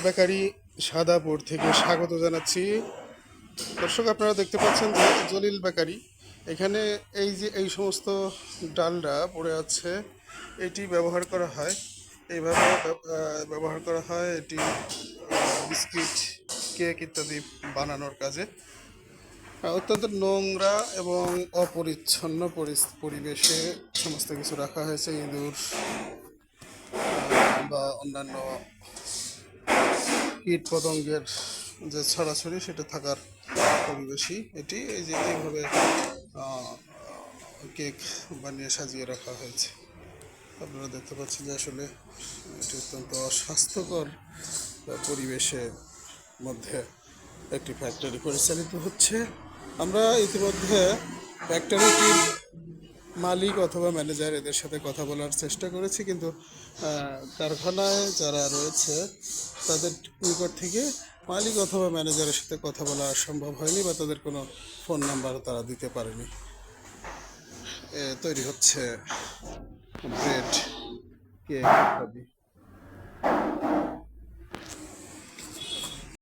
Bakery Sadapur থেকে স্বাগত জানাচ্ছি। দর্শক, আপনারা দেখতে পাচ্ছেন যে জলিল বেকারি, এখানে এই যে এই সমস্ত ডালডা পড়ে আছে, এটি ব্যবহার করা হয়, এইভাবে ব্যবহার করা হয় এটি বিস্কিট, কেক ইত্যাদি বানানোর কাজে। অত্যন্ত নোংরা এবং অপরিচ্ছন্ন পরিবেশে সমস্ত কিছু রাখা হয়েছে। ইঁদুর বা অন্যান্য কীট পতঙ্গের যে ছড়াছড়ি সেটা থাকার পরিবেশই এটি। এই যে এইভাবে কেক বানিয়ে সাজিয়ে রাখা হয়েছে। আপনারা দেখতে পাচ্ছেন যে আসলে এটি অত্যন্ত অস্বাস্থ্যকর পরিবেশের মধ্যে একটি ফ্যাক্টরি পরিচালিত হচ্ছে। আমরা ইতিমধ্যে ফ্যাক্টরিটির মালিক অথবা ম্যানেজার এদের সাথে কথা বলার চেষ্টা করেছি, কিন্তু কারখানায় যারা রয়েছে তাদের নিকট থেকে মালিক অথবা ম্যানেজারের সাথে কথা বলা সম্ভব হয়নি, বা তাদের কোনো ফোন নাম্বার তারা দিতে পারেনি। তৈরি হচ্ছে ব্রেড, কেক ইত্যাদি।